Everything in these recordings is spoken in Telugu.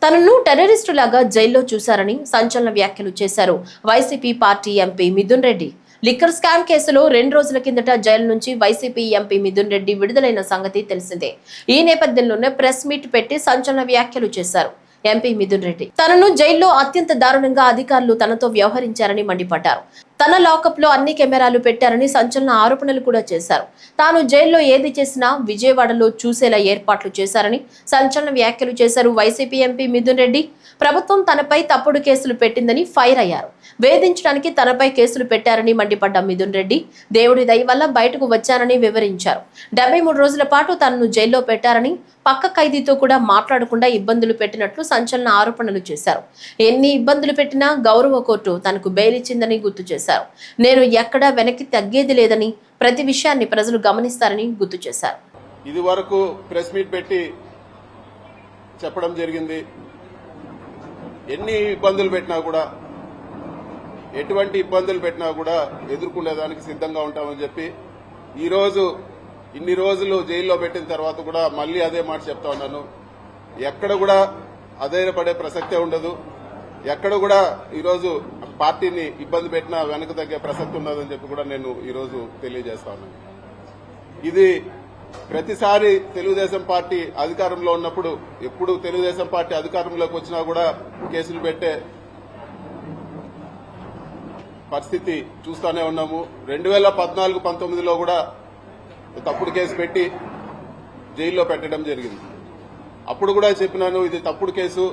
తనను టెర్రరిస్టులాగా జైల్లో చూశారని సంచలన వ్యాఖ్యలు చేశారు YCP party MP Mithun Reddy. Liquor scam కేసులో 2 రోజుల కిందట జైలు నుంచి వైసీపీ ఎంపీ మిథున్ రెడ్డి విడుదలైన సంగతి తెలిసిందే. ఈ నేపథ్యంలోనే ప్రెస్ మీట్ పెట్టి సంచలన వ్యాఖ్యలు చేశారు ఎంపీ మిథున్ రెడ్డి. తనను జైల్లో అత్యంత దారుణంగా అధికారులు తనతో వ్యవహరించారని మండిపడ్డారు. తన లాకప్ లో అన్ని కెమెరాలు పెట్టారని సంచలన ఆరోపణలు కూడా చేశారు. తాను జైల్లో ఏది చేసినా విజయవాడలో చూసేలా ఏర్పాట్లు చేశారని సంచలన వ్యాఖ్యలు చేశారు వైసీపీ ఎంపీ మిథున్ రెడ్డి. ప్రభుత్వం తనపై తప్పుడు కేసులు పెట్టిందని ఫైర్ అయ్యారు. వేధించడానికి తనపై కేసులు పెట్టారని మండిపడ్డ మిథున్ రెడ్డి దేవుడి దయ వల్ల బయటకు వచ్చారని వివరించారు. 73 రోజుల పాటు తనను జైల్లో పెట్టారని, పక్క ఖైదీతో కూడా మాట్లాడకుండా ఇబ్బందులు పెట్టినట్లు సంచలన ఆరోపణలు చేశారు. ఎన్ని ఇబ్బందులు పెట్టినా గౌరవ కోర్టు తనకు బెయిల్ ఇచ్చిందని గుర్తు చేశారు. నేను ఎక్కడా వెనక్కి తగ్గేది లేదని, ప్రతి విషయాన్ని ప్రజలు గమనిస్తారని గుర్తు చేశారు. ఇది వరకు ప్రెస్ మీట్ పెట్టి చెప్పడం జరిగింది. ఎన్ని ఇబ్బందులు పెట్టినా కూడా, ఎటువంటి ఇబ్బందులు పెట్టినా కూడా ఎదుర్కొనేదానికి సిద్ధంగా ఉంటామని చెప్పి ఈరోజు ఇన్ని రోజులు జైల్లో పెట్టిన తర్వాత కూడా మళ్ళీ అదే మాట చెప్తా ఉన్నాను. ఎక్కడ కూడా అధైర్యపడే ప్రసక్తే ఉండదు. ఎక్కడ కూడా ఈరోజు పార్టీని ఇబ్బంది పెట్టినా వెనక తగ్గే ప్రసక్తి ఉన్నదని చెప్పి కూడా నేను ఈరోజు తెలియజేస్తా ఉన్నాను. ఇది ప్రతిసారి తెలుగుదేశం పార్టీ అధికారంలో ఉన్నప్పుడు, ఎప్పుడు తెలుగుదేశం పార్టీ అధికారంలోకి వచ్చినా కూడా కేసులు పెట్టే పరిస్థితి చూస్తూనే ఉన్నాము. 2014-19లో కూడా తప్పుడు కేసు పెట్టి జైల్లో పెట్టడం జరిగింది. అప్పుడు కూడా చెప్పినాను, ఇది తప్పుడు కేసు,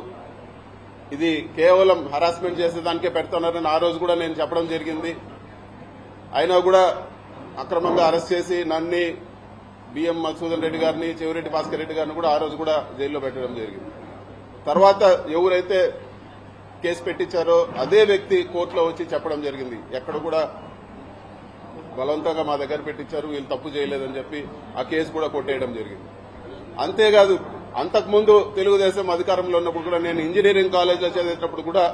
ఇది కేవలం హరాస్మెంట్ చేసేదానికే పెడుతున్నారని ఆ రోజు కూడా నేను చెప్పడం జరిగింది. అయినా కూడా అక్రమంగా అరెస్ట్ చేసి నన్ను, బిఎం మధుసూదన్ రెడ్డి గారిని, చెవిరెడ్డి భాస్కర్ రెడ్డి గారిని కూడా ఆ రోజు కూడా జైల్లో పెట్టడం జరిగింది. తర్వాత ఎవరైతే కేసు పెట్టించారో అదే వ్యక్తి కోర్టులో వచ్చి చెప్పడం జరిగింది. ఎక్కడ కూడా బలవంతంగా మా దగ్గర పెట్టించారు, వీళ్ళు తప్పు చేయలేదని చెప్పి ఆ కేసు కూడా కొట్టేయడం జరిగింది. అంతేకాదు, అంతకుముందు తెలుగుదేశం అధికారంలో ఉన్నప్పుడు కూడా నేను ఇంజనీరింగ్ కాలేజ్లో చదివేటప్పుడు కూడా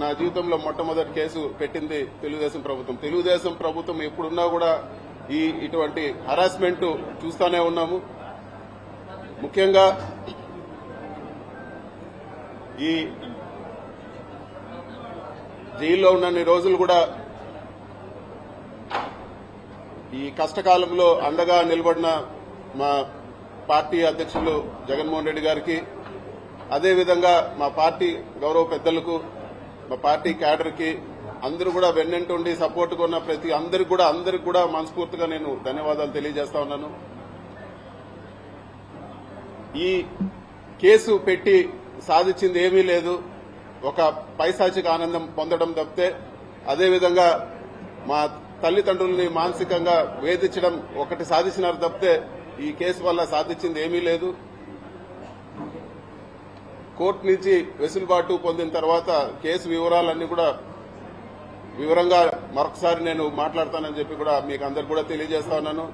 నా జీవితంలో మొట్టమొదటి కేసు పెట్టింది తెలుగుదేశం ప్రభుత్వం. తెలుగుదేశం ప్రభుత్వం ఎప్పుడున్నా కూడా ఇటువంటి హరాస్మెంట్ చూస్తూనే ఉన్నాము. ముఖ్యంగా ఈ జైల్లో ఉన్నన్ని రోజులు కూడా ఈ కష్టకాలంలో అండగా నిలబడిన మా పార్టీ అధ్యక్షులు జగన్మోహన్ రెడ్డి గారికి, అదేవిధంగా మా పార్టీ గౌరవ పెద్దలకు, మా పార్టీ క్యాడర్కి అందరూ కూడా వెన్నంటుండి సపోర్ట్గా ఉన్న ప్రతి అందరికి కూడా మనస్ఫూర్తిగా నేను ధన్యవాదాలు తెలియజేస్తా ఉన్నాను. ఈ కేసు పెట్టి సాధించింది ఏమీ లేదు, ఒక పైశాచిక ఆనందం పొందడం తప్పితే, అదేవిధంగా మా తల్లిదండ్రుల్ని మానసికంగా వేధించడం ఒకటి సాధించినారు తప్పితే ఈ కేసు వల్ల సాధించింది ఏమీ లేదు. కోర్టు నుంచి వెసులుబాటు పొందిన తర్వాత కేసు వివరాలన్నీ కూడా వివరంగా మరొకసారి నేను మాట్లాడతానని చెప్పి కూడా మీకు అందరు కూడా తెలియజేస్తా ఉన్నాను.